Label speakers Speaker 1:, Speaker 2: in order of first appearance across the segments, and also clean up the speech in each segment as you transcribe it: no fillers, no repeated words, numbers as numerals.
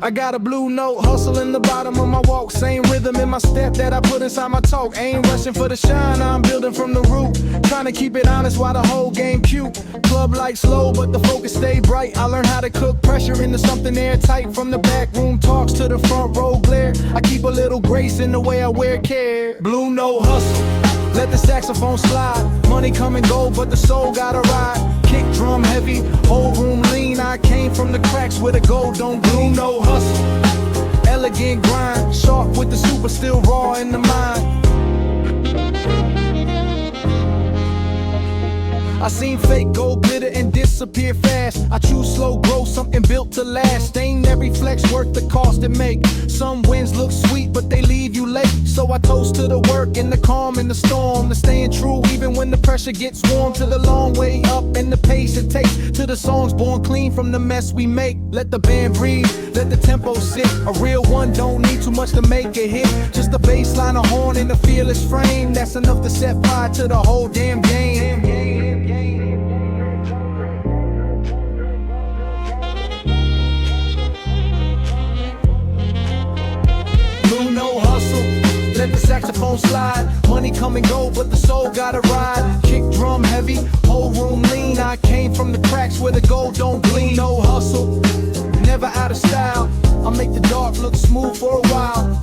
Speaker 1: I got a blue note, hustle in the bottom of my walk. Same rhythm in my step that I put inside my talk. Ain't rushing for the shine, I'm building from the root. Trying to keep it honest while the whole game cute. Club light slow, but the focus stay bright. I learned how to cook pressure into something airtight. From the back room talks to the front row glare. I keep a little grace in the way I wear care. Blue note hustle, let the saxophone slide. Money come and go, but the soul gotta ride. Kick drum heavy, whole room lean. I came from the cracks where the gold don't gleam. No hustle, elegant grind. Sharp with the super, still raw in the mind. I seen fake gold glitter and disappear fast. I choose slow growth, something built to last. Ain't every flex worth the cost it make. Some wins look sweet, but they leave you late. So I toast to the work and the calm in the storm. To staying true even when the pressure gets warm. To the long way up and the pace it takes. To the songs born clean from the mess we make. Let the band breathe, let the tempo sit. A real one don't need too much to make a hit. Just a bass line, a horn, and a fearless frame. That's enough to set fire to the whole damn game. No hustle, let the saxophone slide. Money come and go, but the soul gotta ride. Kick drum heavy, whole room lean. I came from the cracks where the gold don't gleam. No hustle, never out of style. I make the dark look smooth for a while.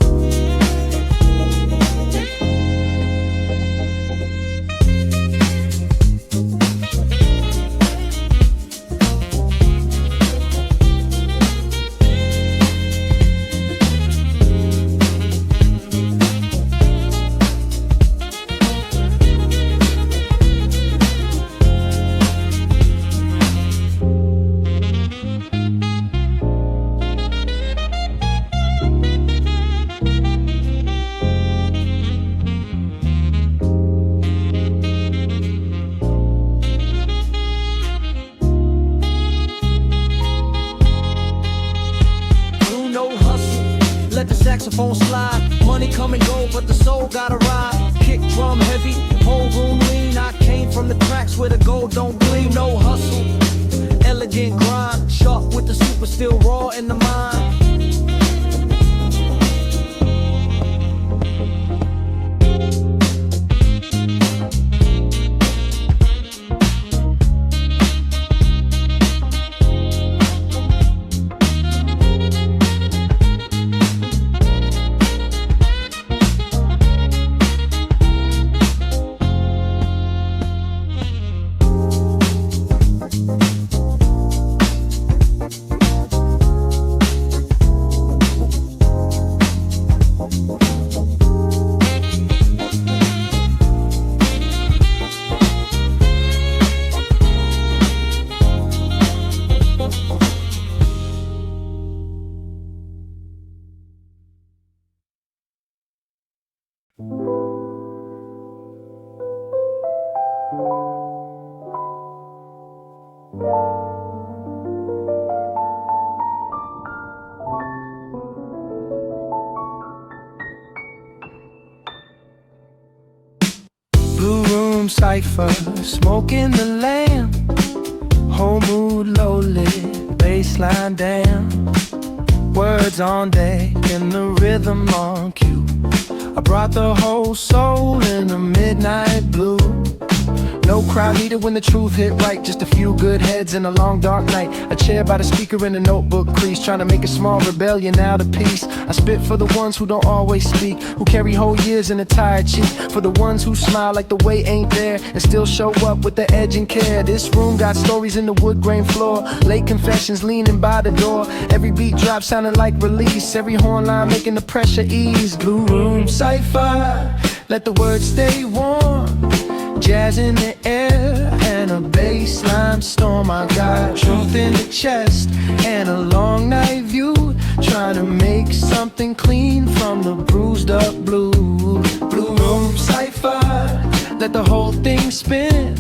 Speaker 1: Saxophone slide, money come and go, but the soul gotta ride. Kick drum heavy, whole room lean. I came from the cracks where the gold don't gleam. No hustle, elegant grind. Sharp with the super, still raw in the mind. Blue room cipher, smoking the lamp. Whole mood low lit, baseline down. Words on deck and the rhythm on cue. I brought the whole soul in the midnight blue. No crowd needed when the truth hit right. Just a few good heads in a long dark night. A chair by the speaker in a notebook crease, trying to make a small rebellion out of peace. I spit for the ones who don't always speak, who carry whole years in a tired cheek. For the ones who smile like the weight ain't there and still show up with the edge and care. This room got stories in the wood grain floor, late confessions leaning by the door. Every beat drop sounding like release, every horn line making the pressure ease. Blue room cipher, let the words stay warm. Jazz in the air and a bassline storm. I got truth in the chest and a long night view, trying to make something clean from the bruised up blue. Blue room cipher, let the whole thing spin.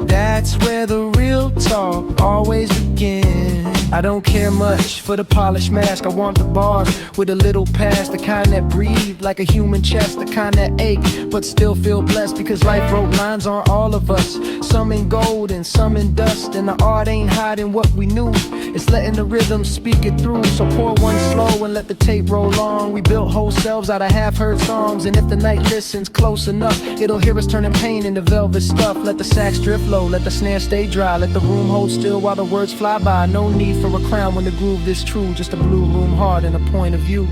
Speaker 1: That's where the real talk always begins. I don't care much for the polished mask. I want the bars with a little past, the kind that breathe like a human chest, the kind that ache but still feel blessed, because life wrote lines on all of us, some in gold and some in dust, and the art ain't hiding what we knew, it's letting the rhythm speak it through. So pour one slow and let the tape roll on. We built whole selves out of half-heard songs, and if the night listens close enough, it'll hear us turning pain into velvet stuff. Let the sax drift low, let the snare stay dry, let the room hold still while the words fly by. No need for a crown when the groove is true, just a blue room heart and a point of view.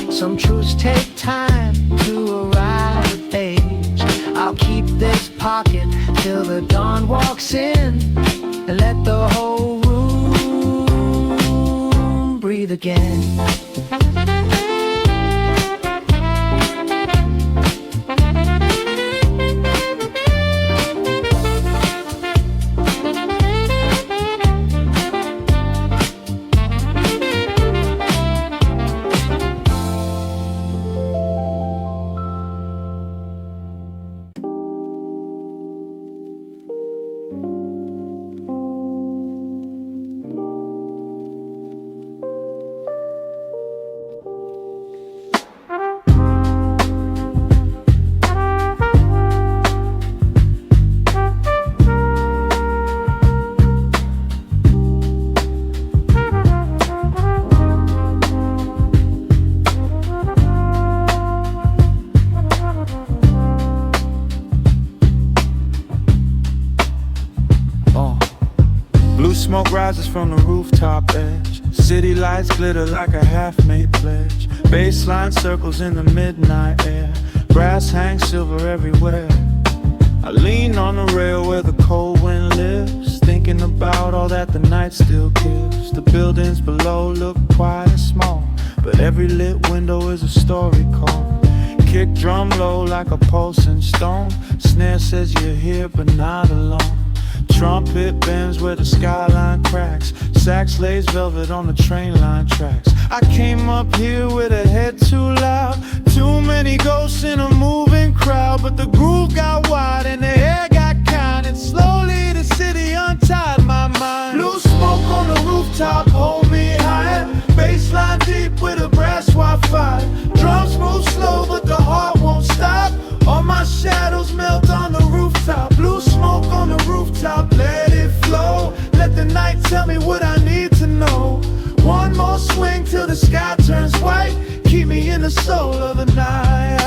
Speaker 1: Some truths take time to arrive at age. I'll keep this pocket till the dawn walks in, and let the whole room breathe again.
Speaker 2: Smoke rises from the rooftop edge. City lights glitter like a half-made pledge. Baseline circles in the midnight air. Brass hangs silver everywhere. I lean on the rail where the cold wind lives, thinking about all that the night still gives. The buildings below look quiet and small, but every lit window is a story called. Kick drum low like a pulsing stone. Snare says you're here but not alone. Trumpet bends where the skyline cracks. Sax lays velvet on the train line tracks. I came up here with a head too loud. Too many ghosts in a moving crowd. But the groove got wide and the air got kind, and slowly the city untied my mind. Blue smoke on the rooftop, hold me high. Bassline deep with a brass Wi-Fi. Drums move slow but the heart won't stop. All my shadows melt on the rooftop. Blue smoke on the rooftop, let it flow. Let the night tell me what I need to know. One more swing till the sky turns white. Keep me in the soul of the night.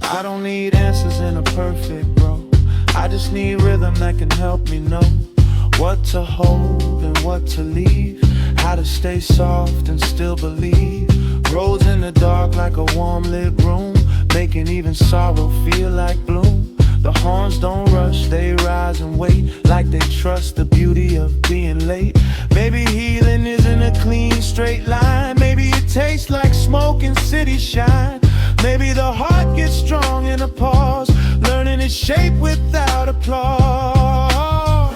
Speaker 2: I don't need answers in a perfect bro. I just need rhythm that can help me know what to hold and what to leave, how to stay soft and still believe. Rhodes in the dark like a warm lit room, making even sorrow feel like bloom. The horns don't rush, they rise and wait, like they trust the beauty of being late. Maybe healing isn't a clean straight line. Maybe it tastes like smoke and city shine. Maybe the heart gets strong in a pause, learning its shape without applause.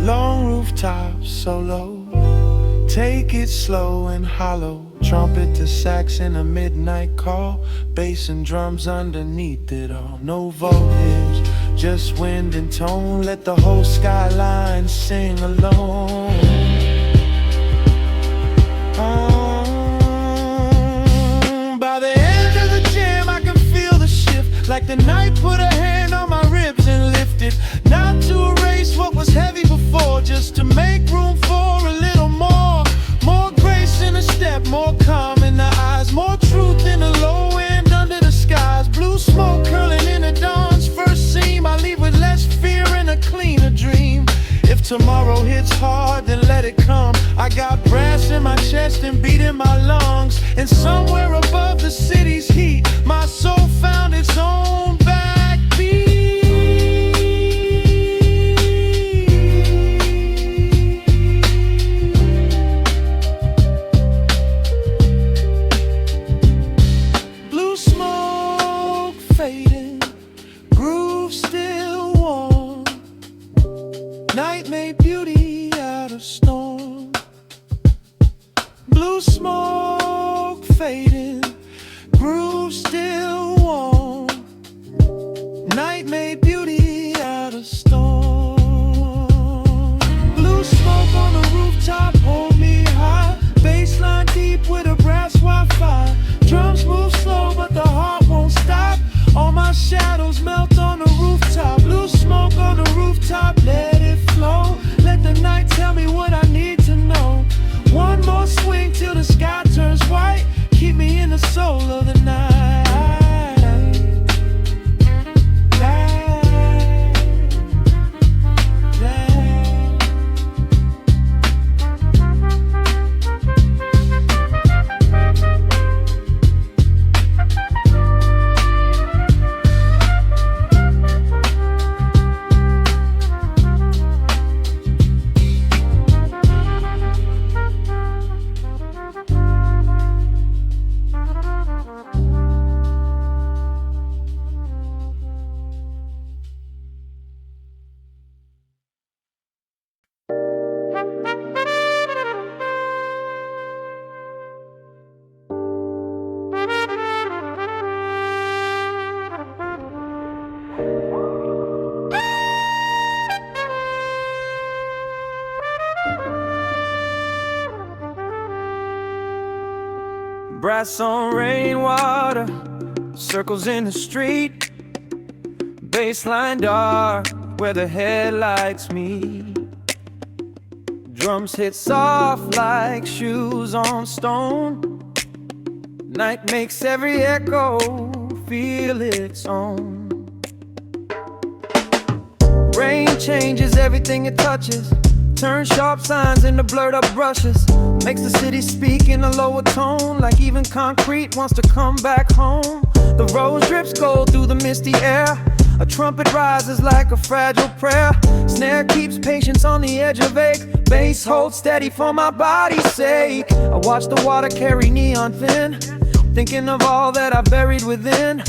Speaker 2: Long rooftops so low, take it slow and hollow. Trumpet to sax in a midnight call, bass and drums underneath it all. No voltage, just wind and tone. Let the whole skyline sing alone. By the end of the jam I can feel the shift, like the night put a hand on my ribs and lifted. Not to erase what was heavy before, just to make room for a little more. More grace in the step, more calm in the eyes, more truth in the low end under the skies. Blue smoke curling in the dawn's first Tomorrow hits hard, then let it come. I got brass in my chest and beat in my lungs. And somewhere above the city's heat, my soul found its own backbeat. Blue smoke fading, groove still warm. Night made beauty out of storm. Blue smoke fading, groove still warm. Night made beauty out of storm. Blue smoke on the rooftop, hold me high. Bassline deep with a brass Wi-Fi. Drums move slow, but the heart won't stop. All my shadows melt on the rooftop. Blue smoke on the rooftop, let it flow. Let the night tell me what I need to know. One more swing till the sky turns white. Keep me in the soul of the night.
Speaker 1: Brass on rainwater, circles in the street. Baseline dark, where the headlights meet. Drums hit soft like shoes on stone. Night makes every echo feel its own. Rain changes everything it touches. Turn sharp signs into blurred up brushes. Makes the city speak in a lower tone, like even concrete wants to come back home. The rose drips gold through the misty air. A trumpet rises like a fragile prayer. Snare keeps patience on the edge of ache. Bass holds steady for my body's sake. I watch the water carry neon thin, thinking of all that I buried within.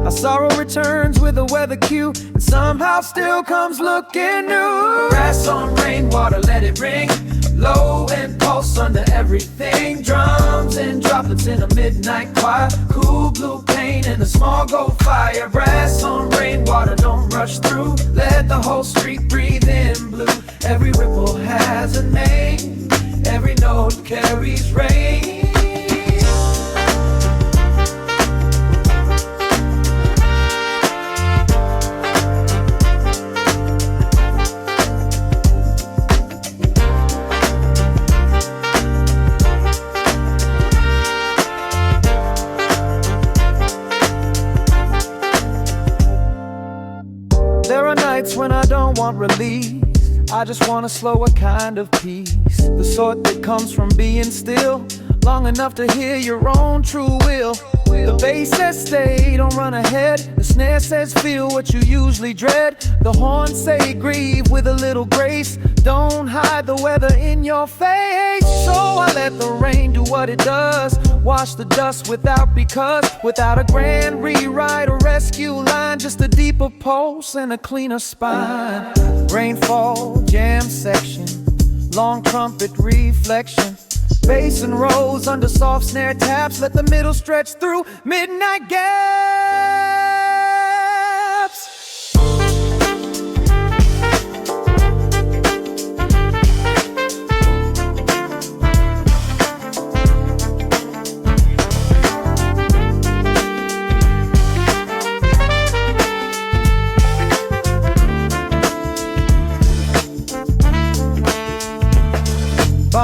Speaker 1: Our sorrow returns with a weather cue, and somehow still comes looking new. Brass on rainwater, let it ring. Low and pulse under everything. Drums and droplets in a midnight choir. Cool blue paint and a small gold fire. Brass on rainwater, don't rush through. Let the whole street breathe in blue. Every ripple has a name. Every note carries rain. When I don't want release, I just want a slower kind of peace. The sort that comes from being still long enough to hear your own true will. The bass says stay, don't run ahead. The snare says feel what you usually dread. The horns say grieve with a little grace. Don't hide the weather in your face. So I let the rain do what it does. Wash the dust without because. Without a grand rewrite or rescue line, just a deeper pulse and a cleaner spine. Rainfall, jam section, long trumpet reflection. Bass and rolls under soft snare taps. Let the middle stretch through midnight gaps.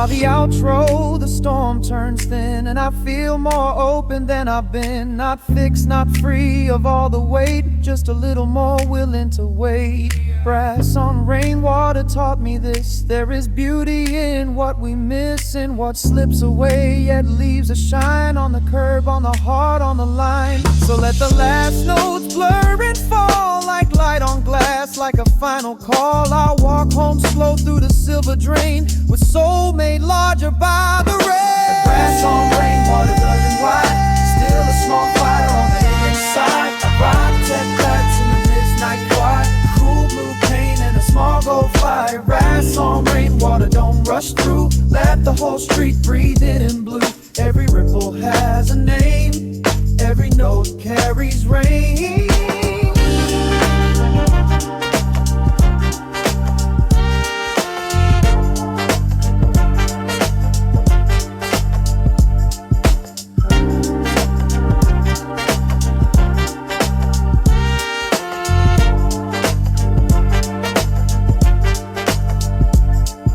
Speaker 1: By the outro, the storm turns thin, and I feel more open than I've been. Not fixed, not free of all the weight, just a little more willing to wait. Brass on rainwater taught me this. There is beauty in what we miss, in what slips away, yet leaves a shine on the curb, on the heart, on the line. So let the last notes blur and fall like light on glass, like a final call. I'll walk home slow through the silver drain, with soul made larger by the rain. Brass on rainwater doesn't white, still a small fire on the inside. I ride 10 lights in the midnight quiet, cool blue paint and a small gold fire. Brass on rainwater, don't rush through, let the whole street breathe in blue. Every ripple has a name, every note carries rain.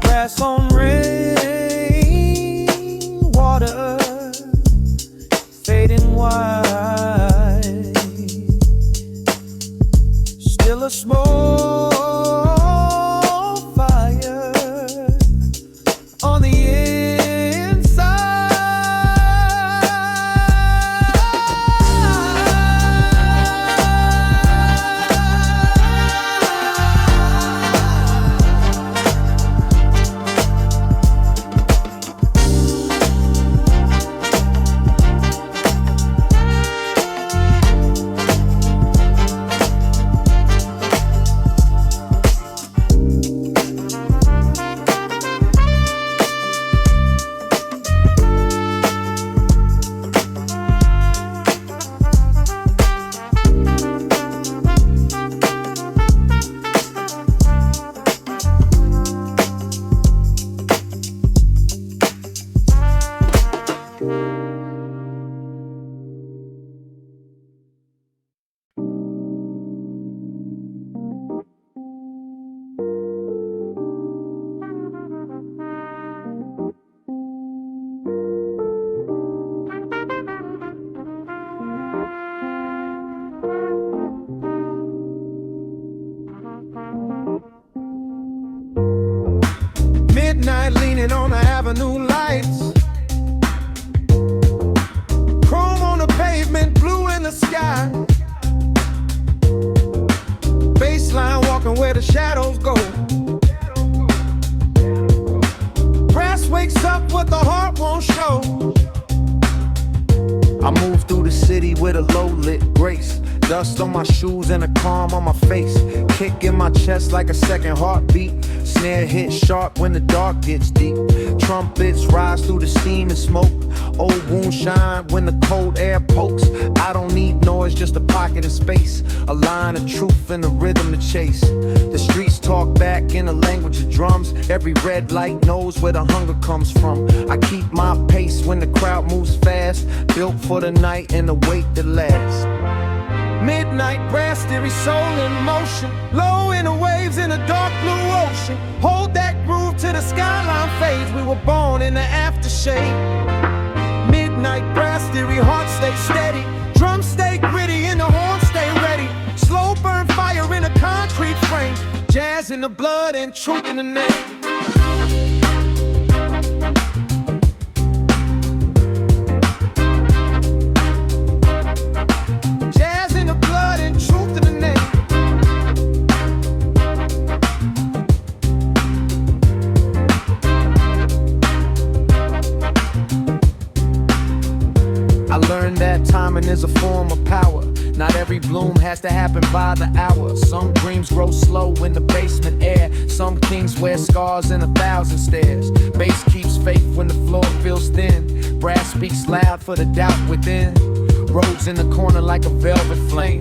Speaker 1: Brass on rainwater, fading white, still a small fire on the midnight leaning on the avenue lights, chrome on the pavement, blue in the sky, baseline walking where the shadows go. Brass wakes up what the heart won't show. I move through the city with a low lit grace, dust on my shoes and a calm on my face, kick in my chest like a second heartbeat. Snare hits sharp when the dark gets deep. Trumpets rise through the steam and smoke. Old wounds shine when the cold air pokes. I don't need noise, just a pocket of space, a line of truth and a rhythm to chase. The streets talk back in the language of drums. Every red light knows where the hunger comes from. I keep my pace when the crowd moves fast, built for the night and the wait that lasts. Midnight brass theory, soul in motion, low in the waves in a dark blue ocean. Hold that groove till the skyline fades. We were born in the aftershade. Midnight brass theory, heart stay steady, drums stay gritty and the horns stay ready. Slow burn fire in a concrete frame, jazz in the blood and truth in the name. Timing is a form of power. Not every bloom has to happen by the hour. Some dreams grow slow in the basement air. Some kings wear scars in 1,000 stares. Bass keeps faith when the floor feels thin. Brass speaks loud for the doubt within. Rhodes in the corner like a velvet flame,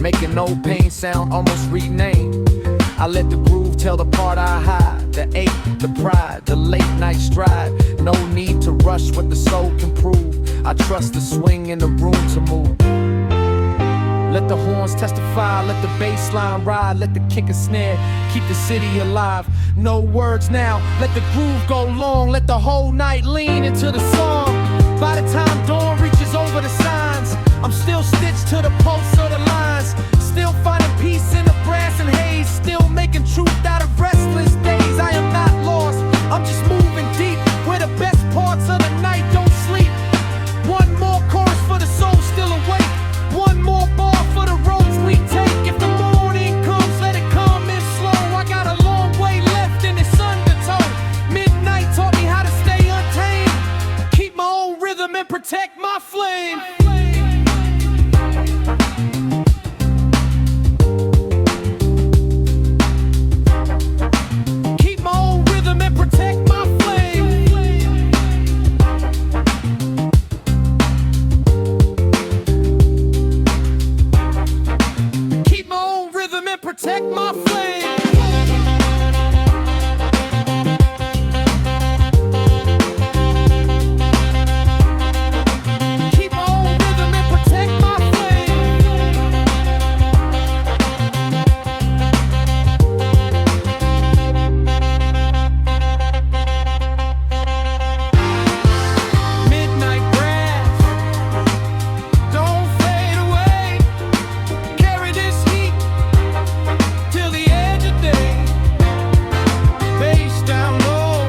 Speaker 1: making no pain sound almost renamed. I let the groove tell the part I hide, the ache, the pride, the late night stride. No need to rush what the soul can prove. I trust the swing in the room to move. Let the horns testify, let the bass line ride, let the kick and snare keep the city alive. No words now, let the groove go long, let the whole night lean into the song. By the time dawn reaches over the signs, I'm still stitched to the pulse of the lines, still finding peace in the brass and haze, still making truth out of restless days. I am not lost, I'm just moving deep where the best parts of the night don't sleep. One more chorus for the soul still awake, one more bar for the roads we take. If the morning comes, let it come in slow. I got a long way left in this undertow. Midnight taught me how to stay untamed, keep my own rhythm and protect my flame. Keep my own rhythm and protect my flame. Keep my own rhythm and protect my flame. Keep my own rhythm and protect my flame. Midnight grass, don't fade away. Carry this heat till the edge of day. Bass down low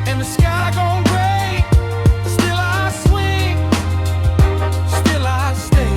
Speaker 1: and the sky gone gray. Still I swing, still I stay.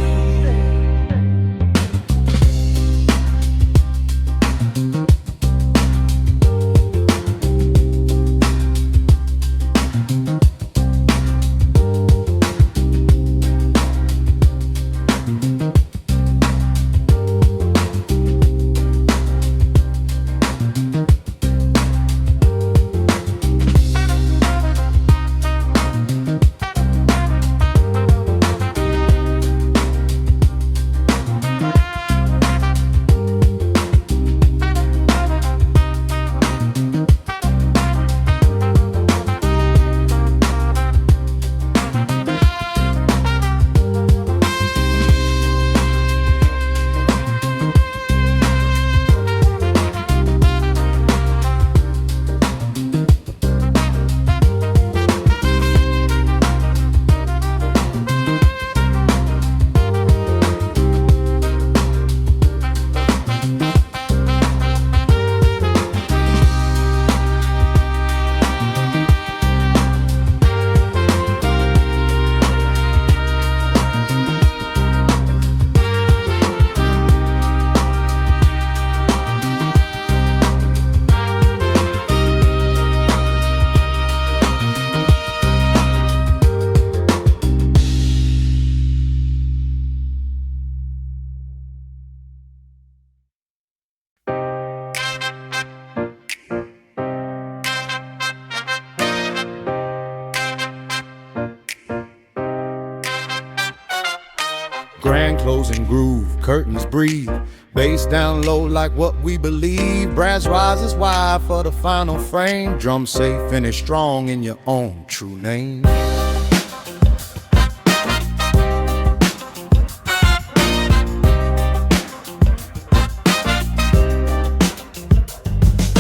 Speaker 3: Grand closing groove, curtains breathe, bass down low like what we believe. Brass rises wide for the final frame, drum safe, finish strong in your own true name.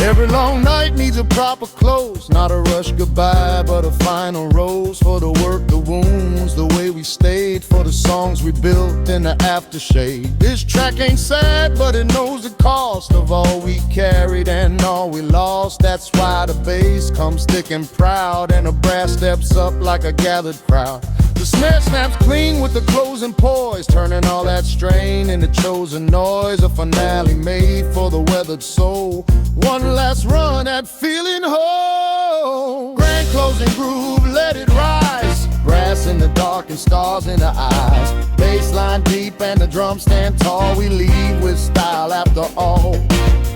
Speaker 3: Every long night needs a proper close, not a rush goodbye, but a final rose for the work, the wounds, the way we stayed, for the songs we built in the aftershade. This track ain't sad, but it knows the cost of all we carried and all we lost. That's why the bass comes thick and proud, and the brass steps up like a gathered crowd. The snare snaps clean with the closing poise, turning all that strain into chosen noise. A finale made for the weathered soul. One last run at feeling whole. Grand closing groove, let it rise. Brass in the dark and stars in the eyes. Bass line deep and the drums stand tall. We leave with style after all.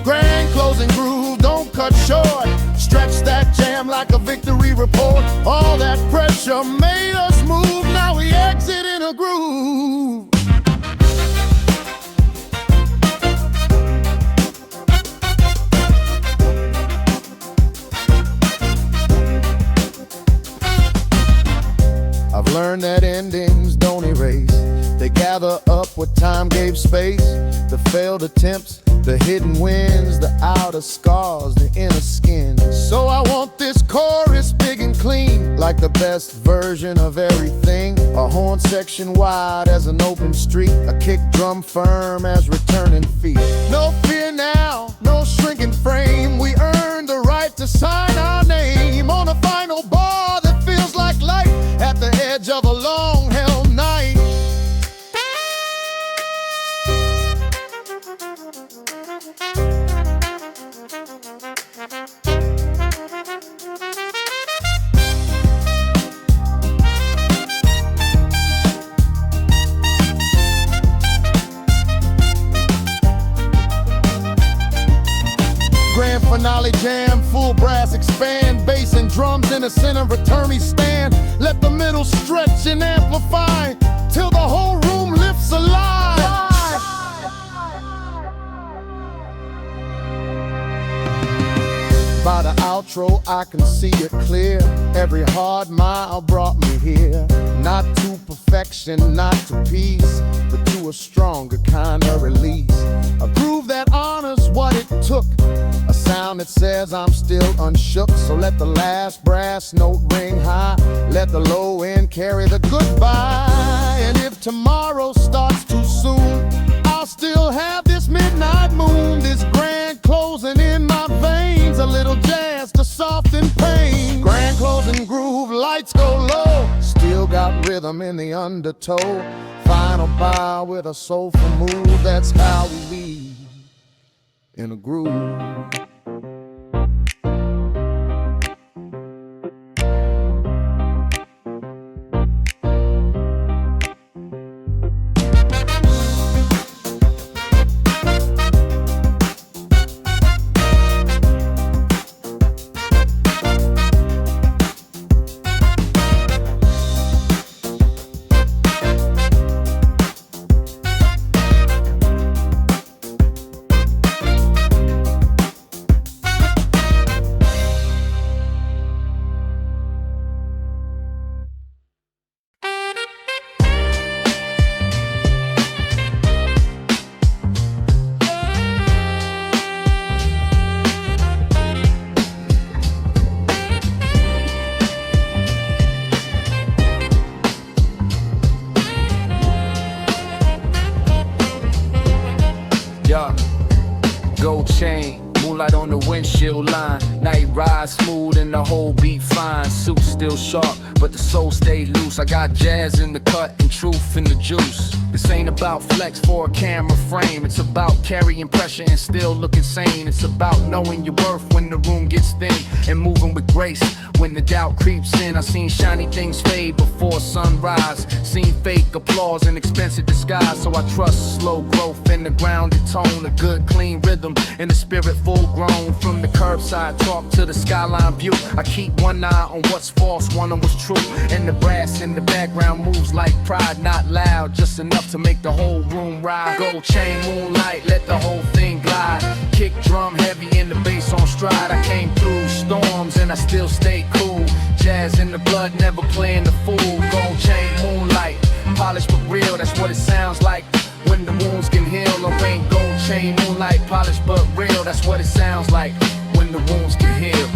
Speaker 3: Grand closing groove, don't cut short. Stretch that jam like a victory report. All that pressure made us move. Now we exit in a groove. I've learned that endings don't erase. They gather up what time time gave space, the failed attempts, the hidden wins, the outer scars, the inner skin. So I want this chorus big and clean, like the best version of everything. A horn section wide as an open street, a kick drum firm as returning feet. No fear now, no shrinking frame. We earned the right to sign our name on a final bar that feels like light at the edge of a long-held night. Grand finale jam, full brass expand, bass and drums in the center, return me stand. Let the middle stretch and amplify till the whole room lifts alive. By the outro I can see it clear. Every hard mile brought me here. Not to perfection, not to peace, but to a stronger kind of release. A groove that honors what it took, a sound that says I'm still unshook. So let the last brass note ring high, let the low end carry the goodbye. And if tomorrow starts too soon, I'll still have this midnight moon, this grand closing in my veins. A little jazz to soften pain. Grand closing groove, lights go low, still got rhythm in the undertow. Final bow with a soulful move, that's how we leave in a groove.
Speaker 4: Gold chain, moonlight on the windshield line. Night ride smooth and the whole beat fine. Suit still sharp, but the soul stayed loose. I got jazz in the cut and truth in the juice. This ain't about flex for a camera frame. It's about carrying pressure and still looking sane. It's about knowing your worth when the room gets thin and moving with grace when the doubt creeps in. I seen shiny things fade before sunrise. Seen fake applause and expensive disguise. So I trust slow growth and the grounded tone. A good clean rhythm and the spirit full grown. From the curbside talk to the skyline view, I keep one eye on what's false, one on what's true. And the brass in the background moves like pride, not loud, just enough to make the whole room ride. Gold chain, moonlight, let the whole thing glide. Kick drum heavy and the bass on stride. I came through storms and I still stay cool. Jazz in the blood, never playing the fool. Gold chain, moonlight, polished but real, that's what it sounds like when the wounds can heal. Or ain't gold chain, moonlight, polished but real, that's what it sounds like when the wounds can heal.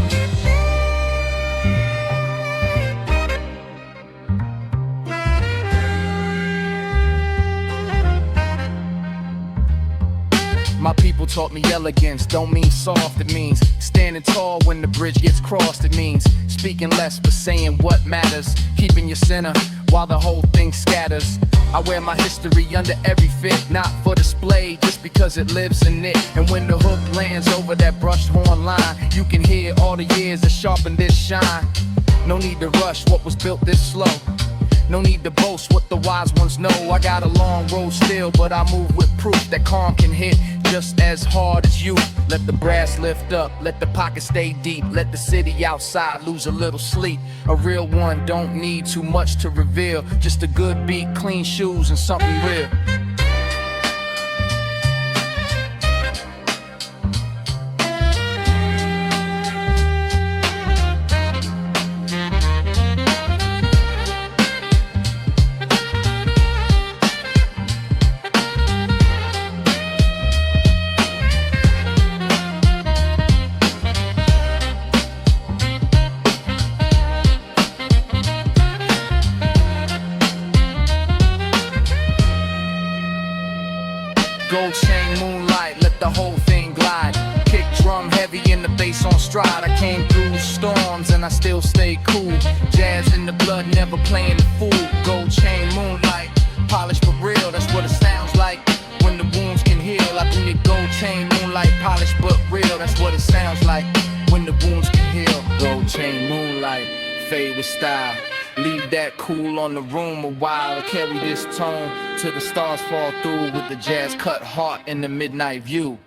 Speaker 4: My people taught me elegance, don't mean soft, it means standing tall when the bridge gets crossed. It means speaking less but saying what matters, keeping your center while the whole thing scatters. I wear my history under every fit, not for display, just because it lives in it. And when the hook lands over that brushed horn line, you can hear all the years that sharpened this shine. No need to rush what was built this slow. No need to boast what the wise ones know. I got a long road still, but I move with proof that calm can hit just as hard as you. Let the brass lift up, let the pocket stay deep. Let the city outside lose a little sleep. A real one don't need too much to reveal. Just a good beat, clean shoes, and something real. Gold chain, moonlight, let the whole thing glide. Kick drum heavy and the bass on stride. I came through storms and I still stay cool. Jazz in the blood, never playing the fool. Gold chain, moonlight, polished but real. That's what it sounds like when the wounds can heal. I bring it gold chain, moonlight, polished but real. That's what it sounds like when the wounds can heal. Gold chain, moonlight, fade with style. Leave that cool on the room a while. Carry this tone till the stars fall through with the jazz cut heart in the midnight view.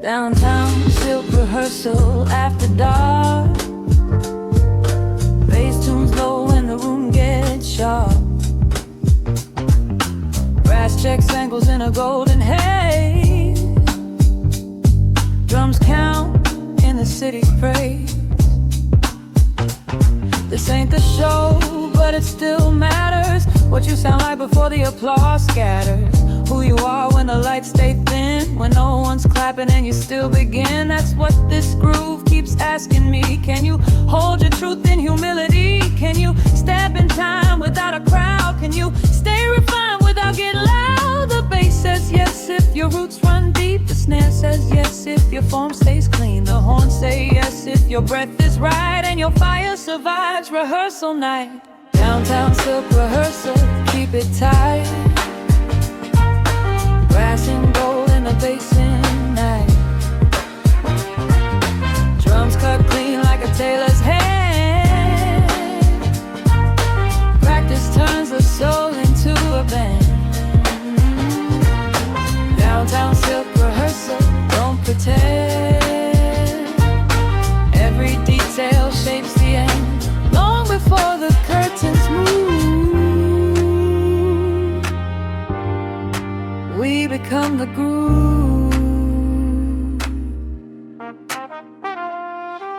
Speaker 5: Downtown, silk rehearsal after dark. Bass tunes low when the room gets sharp. Brass checks angles in a golden haze. Drums count in the city's praise. This ain't the show, but it still matters. What you sound like before the applause scatters. Who you are when the lights stay thin. When no one's clapping and you still begin. That's what this groove keeps asking me. Can you hold your truth in humility? Can you step in time without a crowd? Can you stay refined without getting loud? The bass says yes if your roots run deep. The snare says yes if your form stays clean. The horns say yes if your breath is right. And your fire survives rehearsal night. Downtown silk rehearsal, keep it tight. Brass and gold in the basin night. Drums cut clean like a tailor's hand. Practice turns the soul into a band. Downtown silk rehearsal, don't pretend. Every detail shapes the end. Long before the curtains move, we become the groove.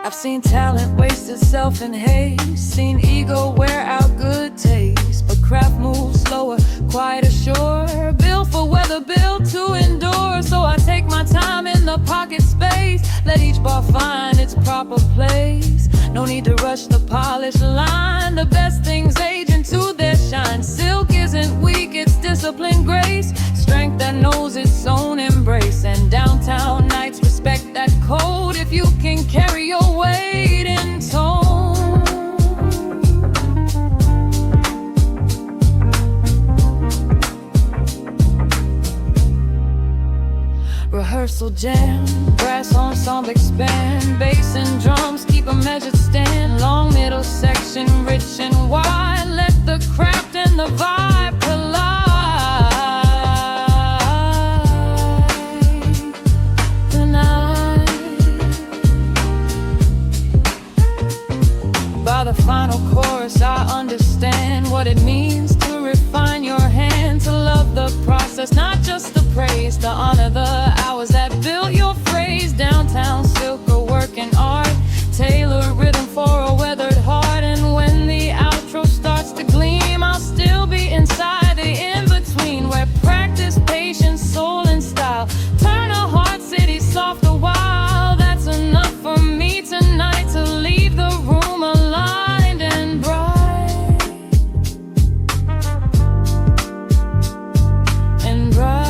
Speaker 5: I've seen talent waste itself in haste. Seen ego wear out good taste. But craft moves slower, quieter, sure. Built for weather, built to endure. So I take my time in the pocket space. Let each bar find its proper place. No need to rush the polished line. The best things age into their shine. Silk isn't weak, it's disciplined grace. Strength that knows its own embrace. And downtown nights respect that code. If you can carry your weight in tone. Rehearsal jam, brass ensemble expand. Bass and drums keep a measured stand. Long middle section, rich and wide. Let the craft and the vibe collide. By the final chorus I understand what it means to refine your hand. To love the process, not just the praise. To honor the hours that built your phrase. Downtown silk, a working art. Tailor rhythm for a weathered heart. And when the outro starts to gleam, I'll still be inside the in-between. Where practice, patience, soul and style turn a hard city soft a while. That's enough for me tonight to leave the room aligned and bright. And bright.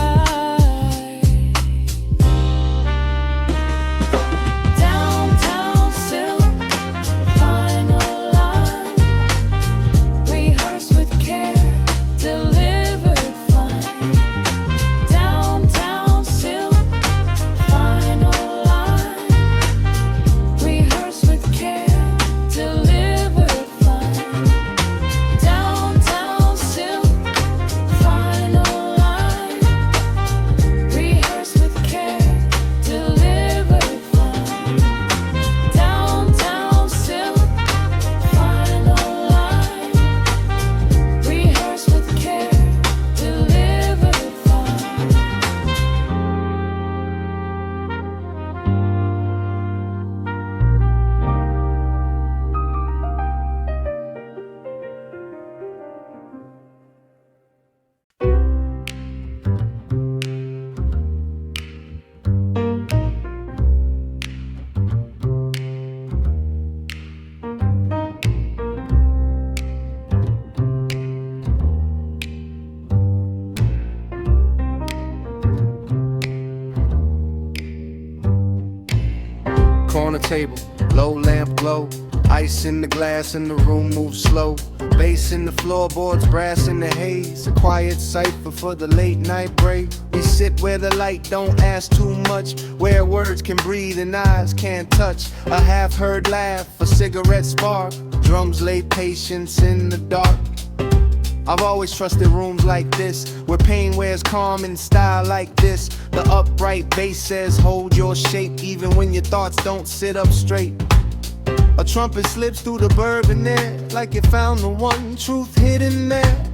Speaker 4: corner table, low lamp glow. Ice in the glass and the room moves slow. Bass in the floorboards, brass in the haze. A quiet cipher for the late night break. We sit where the light don't ask too much, where words can breathe and eyes can't touch. A half-heard laugh, a cigarette spark. Drums lay patience in the dark. I've always trusted rooms like this, where pain wears calm in style like this. The upright bass says hold your shape, even when your thoughts don't sit up straight. A trumpet slips through the bourbon air, like it found the one truth hidden there.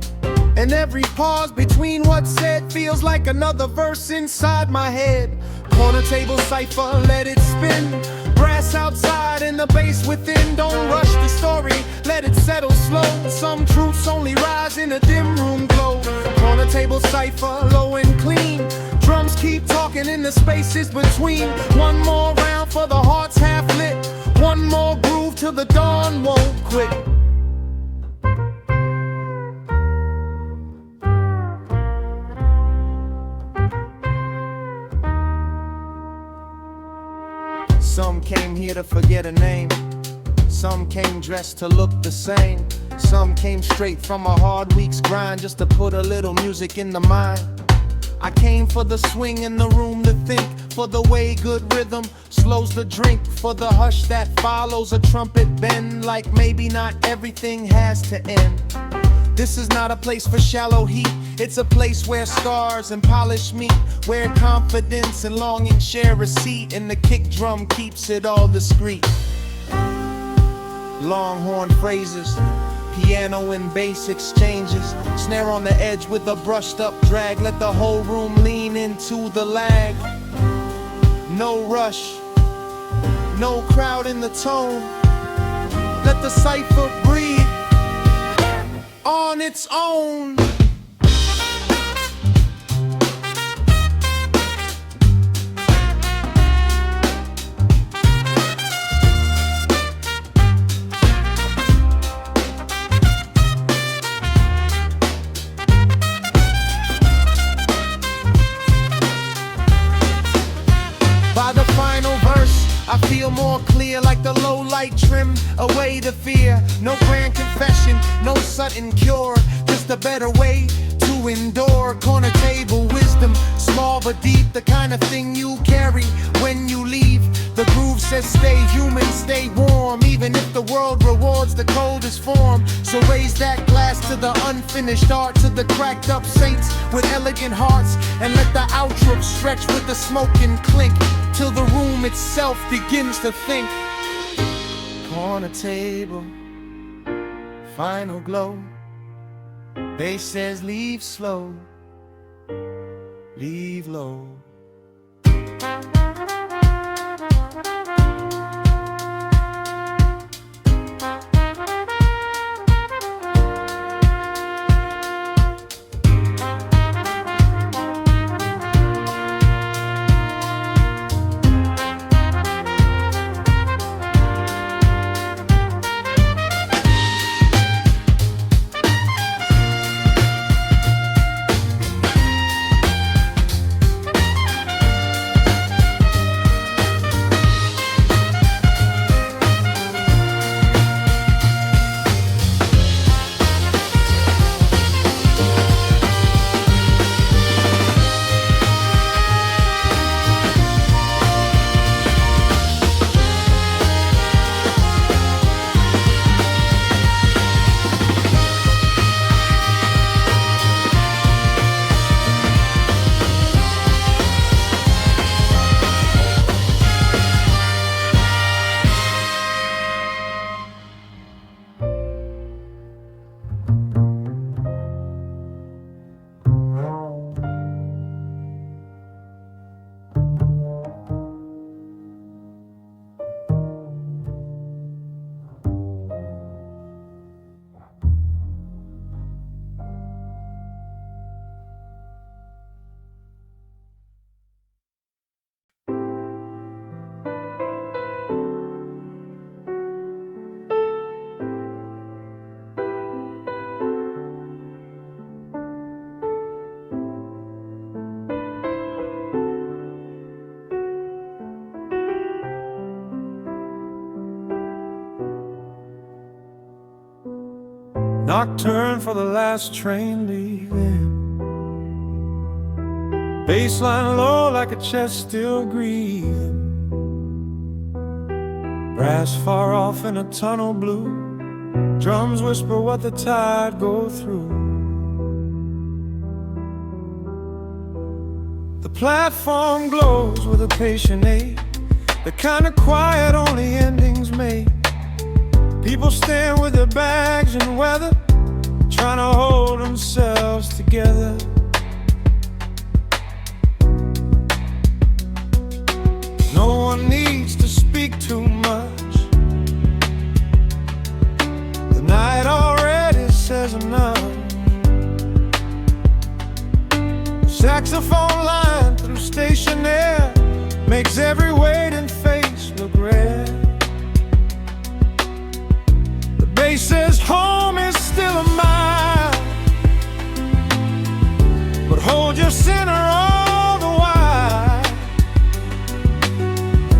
Speaker 4: And every pause between what's said feels like another verse inside my head. Corner table cipher, let it spin. Brass outside and the bass within. Don't rush the story, let it settle slow. Some truths only rise in a dim room glow. Corner table cipher, low and clean. Drums keep talking in the spaces between. One more round for the hearts half lit. One more groove till the dawn won't quit. Some came here to forget a name. Some came dressed to look the same. Some came straight from a hard week's grind just to put a little music in the mind. I came for the swing in the room to think, for the way good rhythm slows the drink, for the hush that follows a trumpet bend, like maybe not everything has to end. This is not a place for shallow heat. It's a place where scars and polish meet, where confidence and longing share a seat, and the kick drum keeps it all discreet. Longhorn phrases, piano and bass exchanges, snare on the edge with a brushed up drag. Let the whole room lean into the lag. No rush, no crowd in the tone. Let the cipher breathe on its own. By the final verse, I feel more clear, like the low light trim away the fear. No grand confession, no sudden cure, just a better way to endure. Corner table wisdom, small but deep, the kind of thing you carry when you leave. The groove says stay human, stay warm, even if the world rewards the coldest form. So raise that glass to the unfinished art, to the cracked up saints with elegant hearts, and let the outro stretch with the smoke and clink, till the room itself begins to think. Corner table, final glow. Bass says leave slow, leave low.
Speaker 2: Nocturne for the last train leaving. Baseline low like a chest still grieving. Brass far off in a tunnel blue. Drums whisper what the tide go through. The platform glows with a patient ache, the kind of quiet only endings make. People stand with their bags in weather, trying to hold themselves together. No one needs to speak too much. The night already says enough. Saxophone line through station air makes every waiting face look red. The bass says home is still a mile, but hold your center all the while.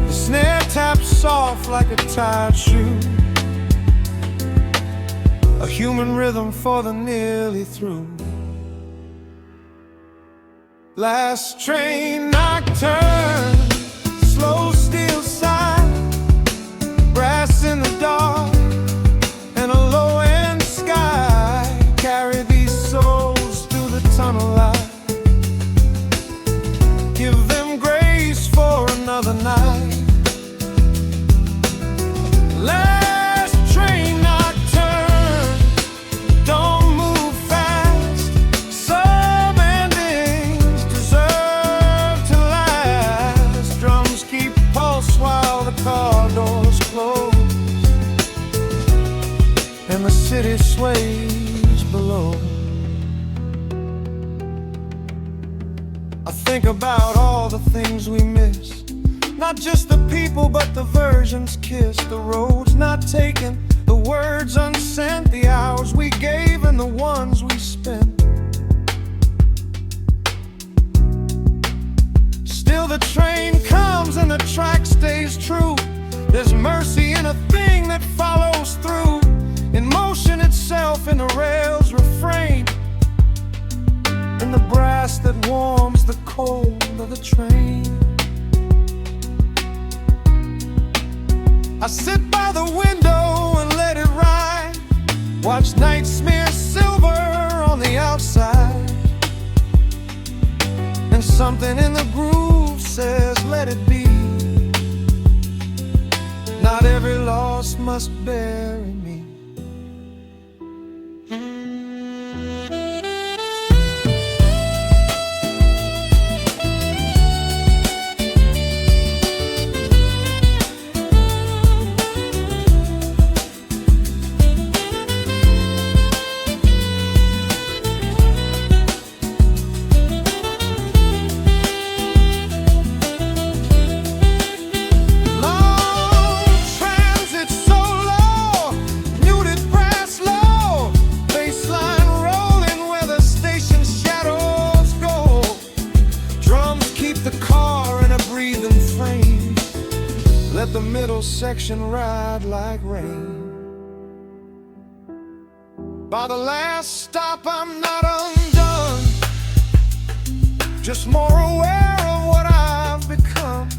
Speaker 2: The snare taps soft like a tired shoe, a human rhythm for the nearly through. Last train nocturne, slow steel side, brass in the dark, and a low-end sky. Carry these souls through the tunnel light. Give them grace for another night. Last train nocturne, don't move fast. Some endings deserve to last. Drums keep pulse while the car doors close, and the city sways below. I think about all the things we miss, not just the people but the versions kissed. The roads not taken, the words unsent, the hours we gave and the ones we spent. Still the train comes and the track stays true. There's mercy in a thing that follows through, in motion itself, in the rails refrain, in the brass that warms the cold of the train. I sit by the window and let it ride, watch night smear silver on the outside, and something in the groove says let it be. Not every loss must bury me. Let the middle section ride like rain. By the last stop I'm not undone, just more aware of what I've become.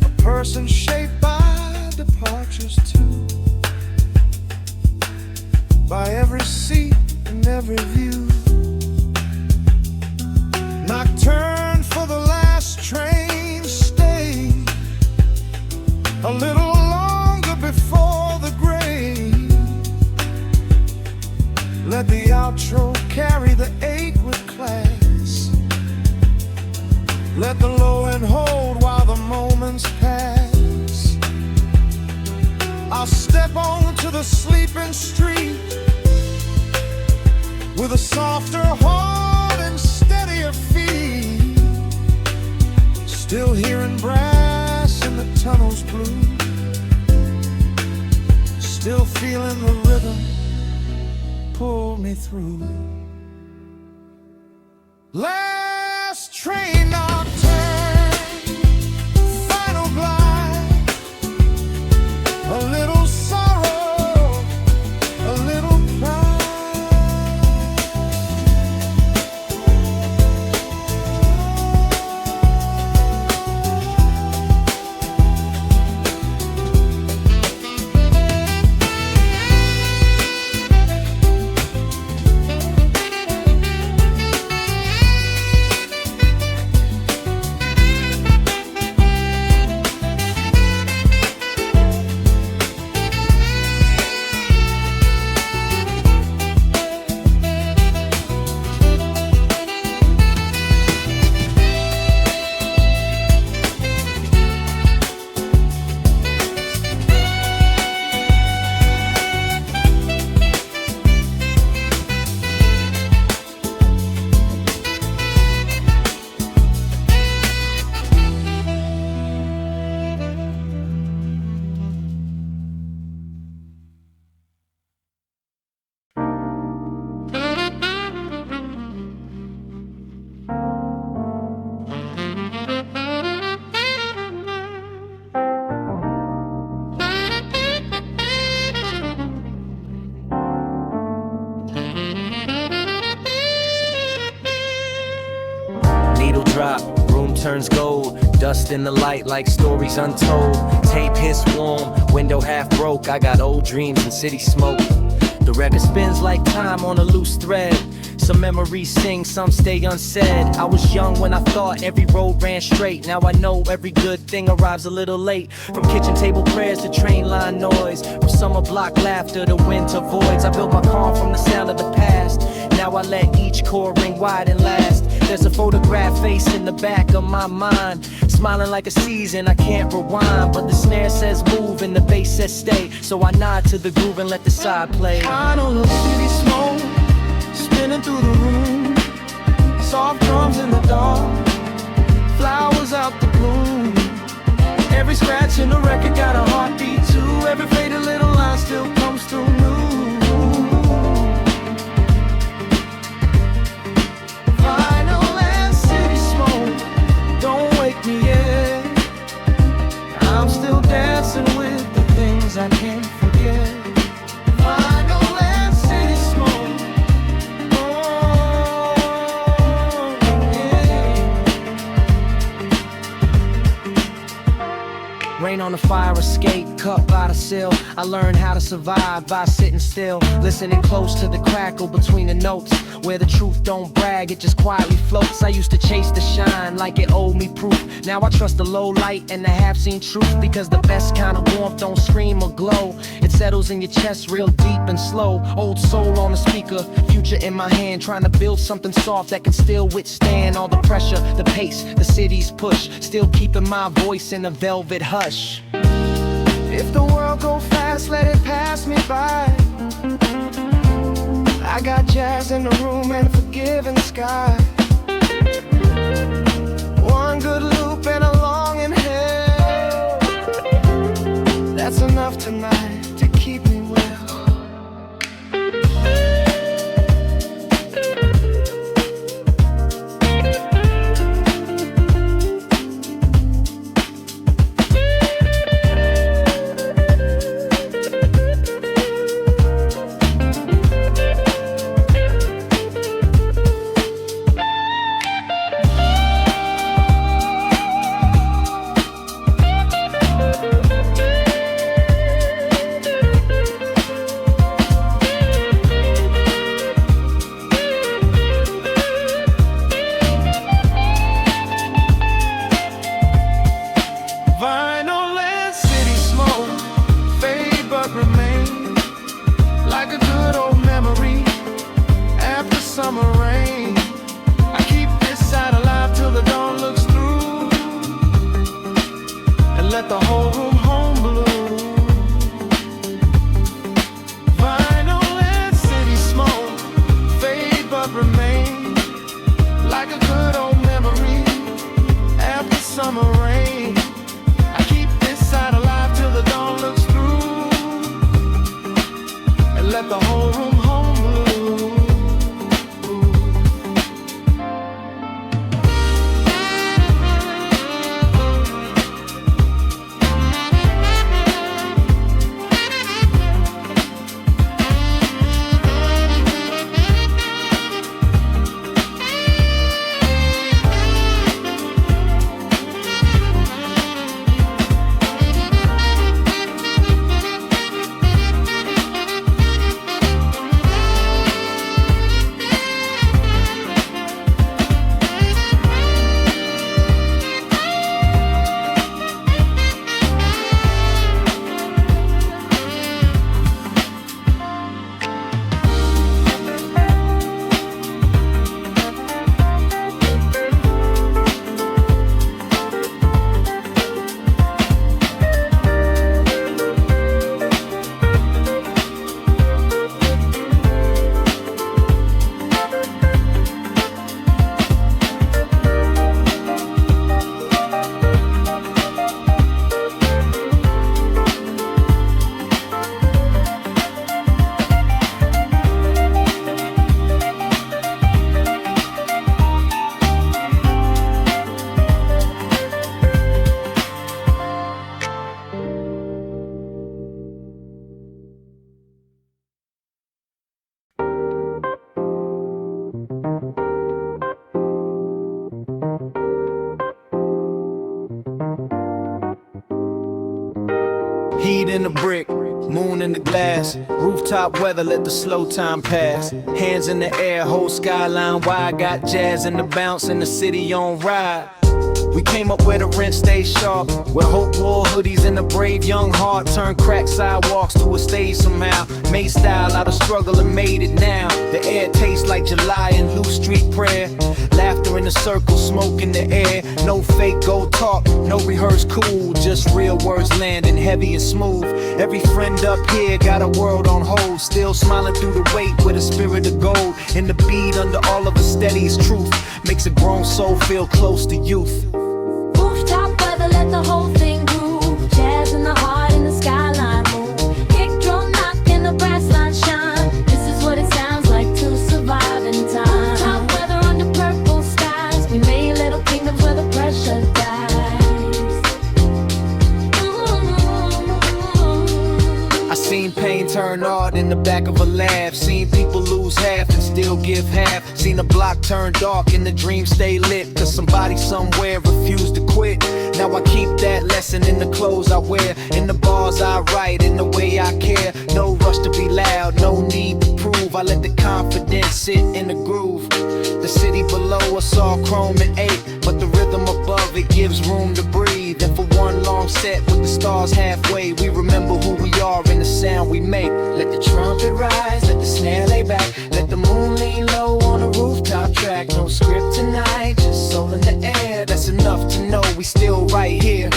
Speaker 2: A person shaped by departures too, by every seat and every view. Nocturne for the last train stay, a little longer before the grave. Let the outro carry the ache with class. Let the low end hold while the moments pass. I'll step onto the sleeping street with a softer heart and steadier feet. Still hearing brass in the tunnel's blue, still feeling the rhythm pull me through. Last train nocturne, final glide, a little sorrow
Speaker 1: turns gold. Dust in the light like stories untold. Tape hits warm, window half broke. I got old dreams and city smoke. The record spins like time on a loose thread. Some memories sing, some stay unsaid. I was young when I thought every road ran straight. Now I know every good thing arrives a little late. From kitchen table prayers to train line noise, from summer block laughter to winter voids. I built my calm from the sound of the past. Now I let each chord ring wide and last. There's a photograph face in the back of my mind, smiling like a season I can't rewind. But the snare says move and the bass says stay, so I nod to the groove and let the side play.
Speaker 2: I know the city smoke spinning through the room, soft drums in the dark, flowers out the bloom. Every scratch in the record got a heartbeat too. Every faded little line still comes through new. Vinyl and city smoke, don't wake me yet. I'm still dancing with the things I can't forget. Vinyl and city smoke.
Speaker 1: Rain on the fire escape, cup by the sill. I learned how to survive by sitting still, listening close to the crackle between the notes. Where the truth don't brag, it just quietly floats. I used to chase the shine like it owed me proof. Now I trust the low light and the half-seen truth, because the best kind of warmth don't scream or glow. It settles in your chest real deep and slow. Old soul on the speaker, future in my hand, trying to build something soft that can still withstand all the pressure, the pace, the city's push. Still keeping my voice in a velvet hush.
Speaker 2: If the world go fast, let it pass me by. I got jazz in the room and a forgiving sky. One good loop and a long inhale, that's enough tonight to keep me well.
Speaker 1: Heat in the brick, moon in the glass. Rooftop weather, let the slow time pass. Hands in the air, whole skyline wide. Got jazz in the bounce and the city on ride. We came up where the rent stay sharp, where hope wore hoodies and a brave young heart turned cracked sidewalks to a stage somehow. Made style out of struggle and made it now. The air tastes like July and loose street prayer. Laughter in a circle, smoke in the air. No fake gold talk, no rehearsed cool. Just real words landing heavy and smooth. Every friend up here got a world on hold. Still smiling through the weight with a spirit of gold. And the beat under all of us steady's truth. Makes a grown soul feel close to youth.
Speaker 6: Rooftop weather, let the whole thing groove. Jazz in the heart and the skyline move. Kick drum knock and the brass line shine. This is what it sounds like to survive in time. Rooftop weather under purple skies. We made little kingdoms where the pressure dies.
Speaker 1: I seen pain turn art in the back of a laugh. Seen people lose half and still give half. Seen a block turn dark and the dream stay lit. Cause somebody somewhere refused to quit. Now I keep that lesson in the clothes I wear, in the bars I write, in the way I care. No rush to be loud, no need to prove. I let the confidence sit in the groove. The city below us all chrome and 8, but the rhythm above it gives room to breathe. And for one long set with the stars halfway, we remember who we are and the sound we make. Let the trumpet rise, let the snare lay back. Let the moon lean low on a rooftop track. No script tonight, just soul in the air. That's enough to know we still right here.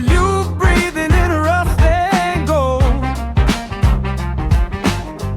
Speaker 1: you breathing in a rust and gold.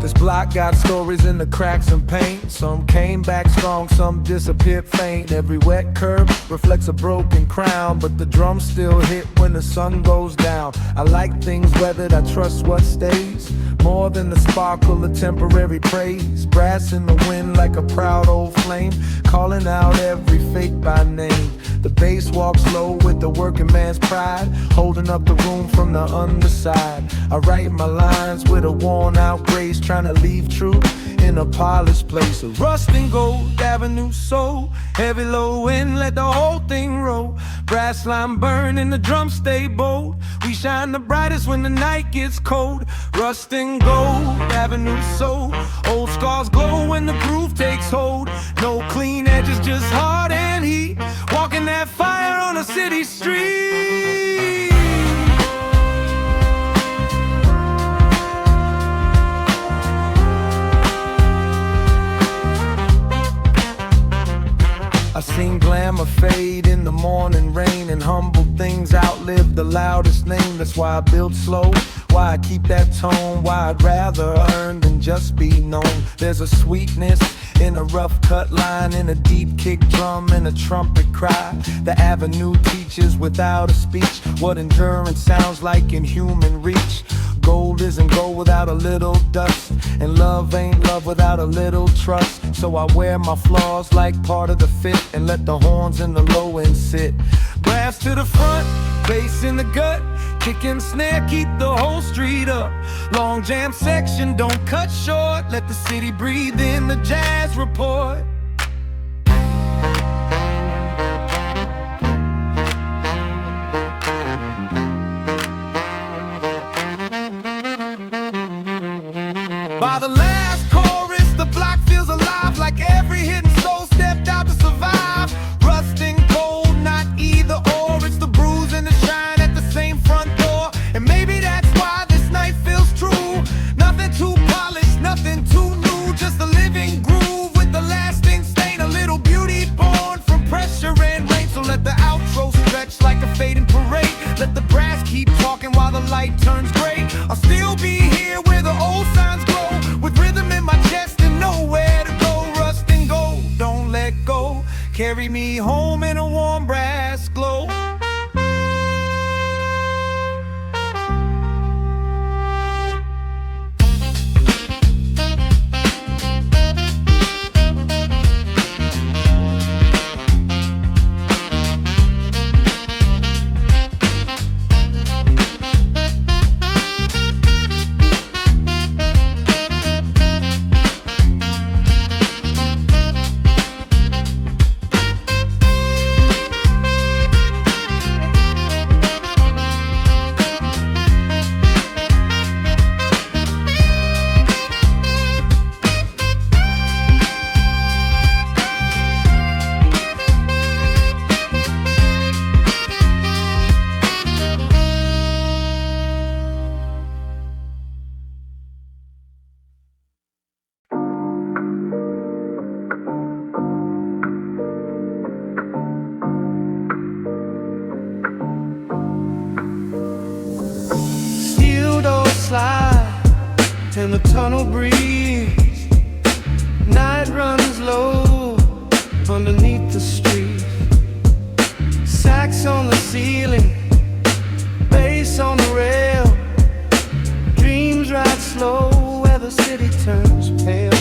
Speaker 1: This block got stories in the cracks and paint. Some came back strong, some disappeared faint. Every wet curb reflects a broken crown, but the drums still hit when the sun goes down. I like things weathered, I trust what stays, more than the sparkle of temporary praise. Brass in the wind like a proud old flame, calling out every fate by name. The bass walks low with the working man's pride, holding up the room from the underside. I write my lines with a worn out grace, trying to leave truth in a polished place. A rust and gold avenue soul, heavy low wind, let the whole thing roll. Brass line burn and the drums stay bold. We shine the brightest when the night gets cold. Rust and gold avenue soul, old scars glow when the groove takes hold. No clean edges, just heart and heat, walking that fire on a city street. I seen glamour fade in the morning rain, and humble things outlive the loudest name. That's why I build slow, why I keep that tone, why I'd rather earn than just be known. There's a sweetness in a rough cut line, in a deep kick drum, and a trumpet cry. The avenue teaches without a speech what endurance sounds like in human reach. Gold isn't gold without a little dust, and love ain't love without a little trust. So I wear my flaws like part of the fit, and let the horns in the low end sit. Brass to the front, bass in the gut, kick and snare, keep the whole street up. Long jam section, don't cut short, let the city breathe in the jazz report. By the last chorus, the block feels alive, like every hidden soul stepped out to survive. Rust and gold, not either or, it's the bruise and the shine at the same front door. And maybe that's why this night feels true. Nothing too polished, nothing too new, just a living groove with the lasting stain. A little beauty born from pressure and rain. So let the outro stretch like a fading parade. Let the brass keep talking while the light turns gray. I'll still be here where the old signs glow, with rhythm in my chest and nowhere to go. Rust and gold, don't let go, carry me home in a warm brass glow. In the tunnel breeze, night runs low underneath the street. Sax on the ceiling, bass on the rail, dreams ride slow where the city turns pale.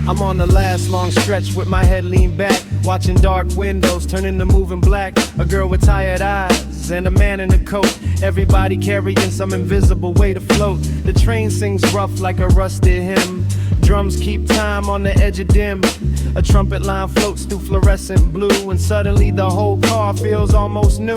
Speaker 1: I'm on the last long stretch with my head leaned back, watching dark windows turn into moving black. A girl with tired eyes and a man in a coat, everybody carrying some invisible way to float. The train sings rough like a rusted hymn, drums keep time on the edge of dim. A trumpet line floats through fluorescent blue, and suddenly the whole car feels almost new.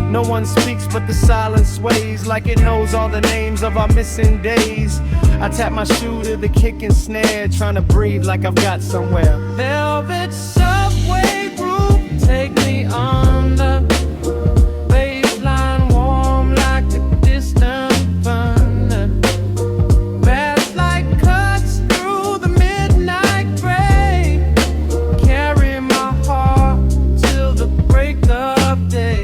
Speaker 1: No one speaks but the silence sways, like it knows all the names of our missing days. I tap my shoe to the kick and snare, trying to breathe like I've got somewhere. Velvet subway groove, take me on the baseline, warm like the distant thunder. Brass light cuts through the midnight gray, carry my heart till the break of day.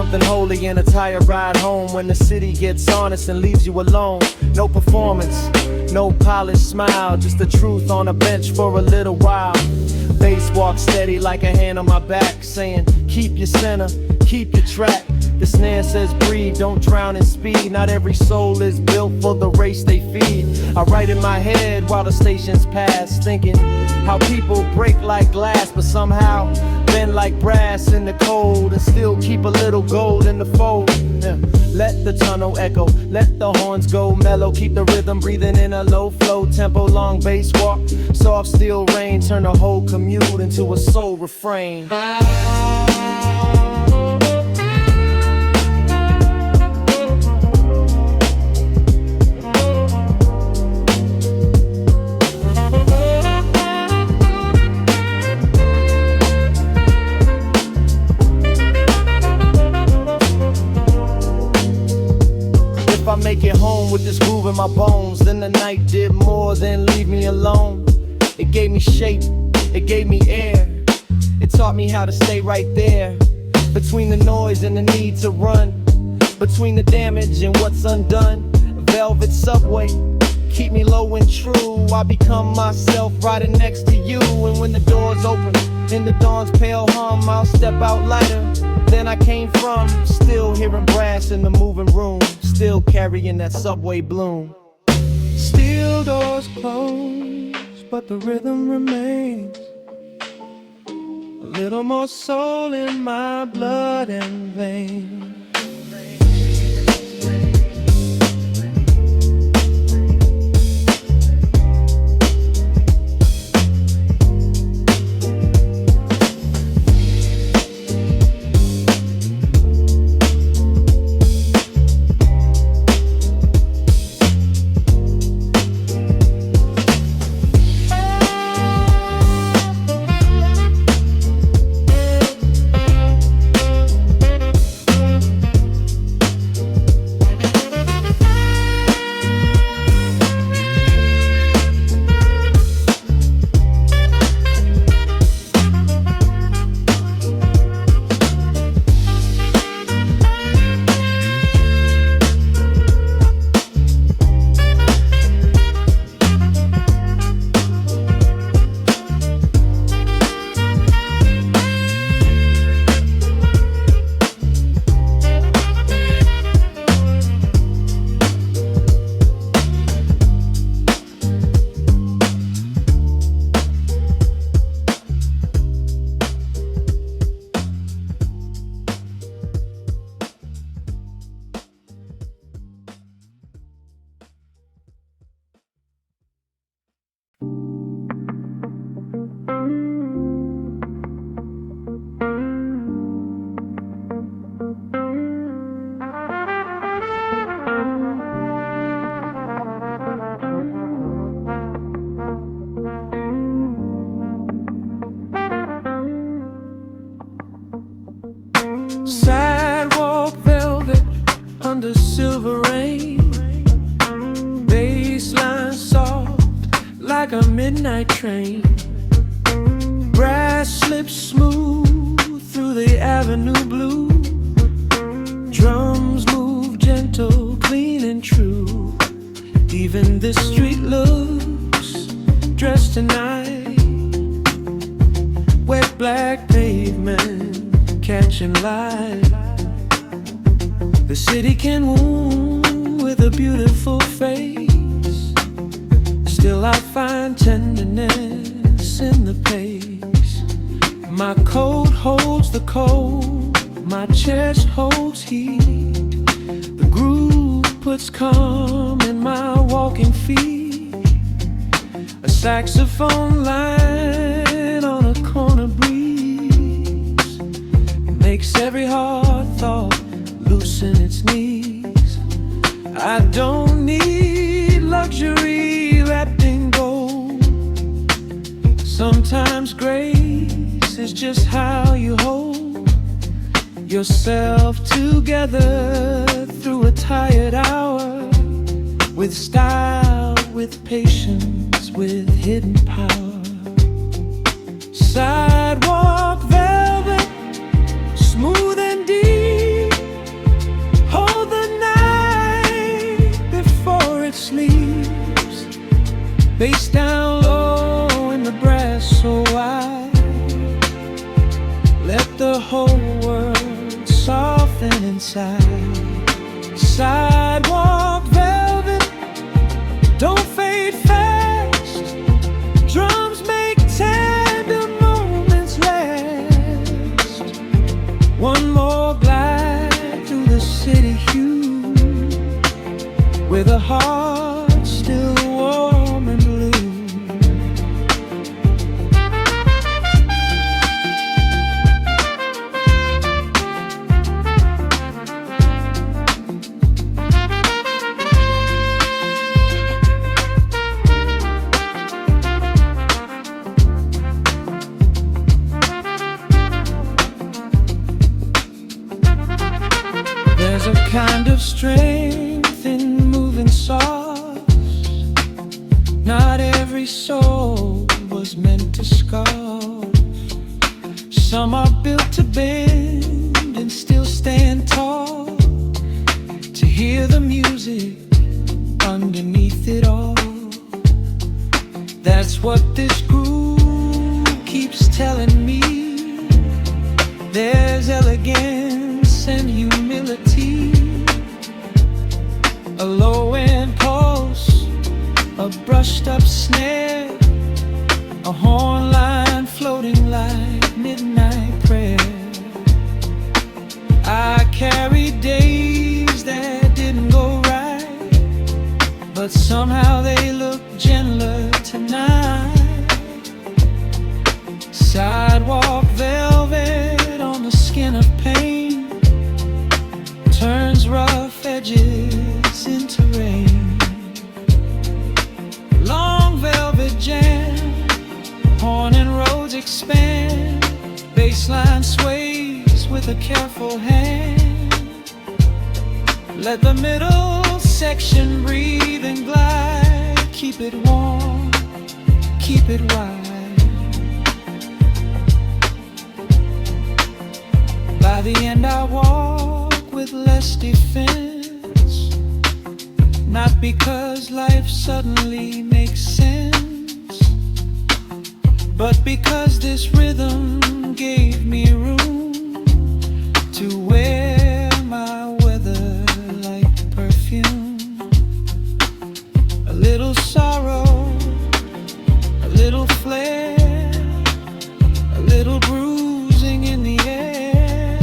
Speaker 1: something holy in a tired ride home when the city gets honest and leaves you alone. No performance, no polished smile, just the truth on a bench for a little while. Bass walk steady like a hand on my back, saying keep your center, keep your track. The snare says breathe, don't drown in speed. Not every soul is built for the race they feed. I write in my head while the stations pass, thinking how people break like glass, but somehow bend like brass in the cold and still keep a little gold in the fold. Yeah. Let the tunnel echo, let the horns go mellow, keep the rhythm breathing in a low flow tempo, long bass walk, soft steel rain, turn the whole commute into a soul refrain. Make it home with this groove in my bones. Then the night did more than leave me alone. It gave me shape, it gave me air. It taught me how to stay right there, between the noise and the need to run, between the damage and what's undone. Velvet subway, keep me low and true. I become myself riding next to you. And when the doors open in the dawn's pale hum, I'll step out lighter than I came from. Still hearing brass in the moving room, still carrying that subway bloom. Steel doors close, but the rhythm remains. A little more soul in my blood and veins. Sidewalk velvet under silver rain, baseline soft like a midnight train, brass slips smooth through the avenue blue, drums move gentle, clean and true. Even this street looks dressed tonight, wet black pavement catching light. The city can wound with a beautiful face, still I find tenderness in the pace. My coat holds the cold, my chest holds heat. The groove puts calm in my walking feet. A saxophone line on a corner breeze makes every hard thought loosen its knees. I don't need luxury wrapped in gold. Sometimes grace is just how you hold yourself together through a tired hour, with style, with patience, with hidden power. Sidewalk velvet, smooth and deep, side. Sidewalk velvet, don't fade fast. Drums make tender moments last. One more glide through the city hue, with a heart still warm and blue. There's a kind of strength in moving soft. Not every soul was meant to scoff. Some are built to bend and still stand tall, to hear the music underneath it all. That's what this groove keeps telling me. There's elegance and humility, a low end pulse, a brushed up snare, a horn line floating like midnight prayer. I carried days that didn't go right, but somehow they look gentler tonight. Sidewalk velvet on the skin of pain, turns rough edges into rain. Long velvet jam, horn and Rhodes expand, bassline sways with a careful hand. Let the middle section breathe and glide, keep it warm, keep it wide. By the end I walk with less defense, not because life suddenly makes sense, but because this rhythm gave me room to wear my weather like perfume. A little sorrow, a little flare, a little bruising in the air,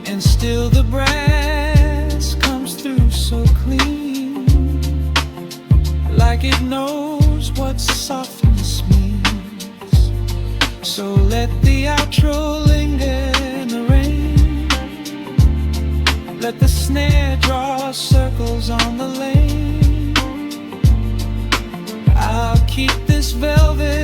Speaker 1: and still the brass comes through so clean, like it knows what softness means. So let the outro linger in the rain, let the snare draw circles on the lane. I'll keep this velvet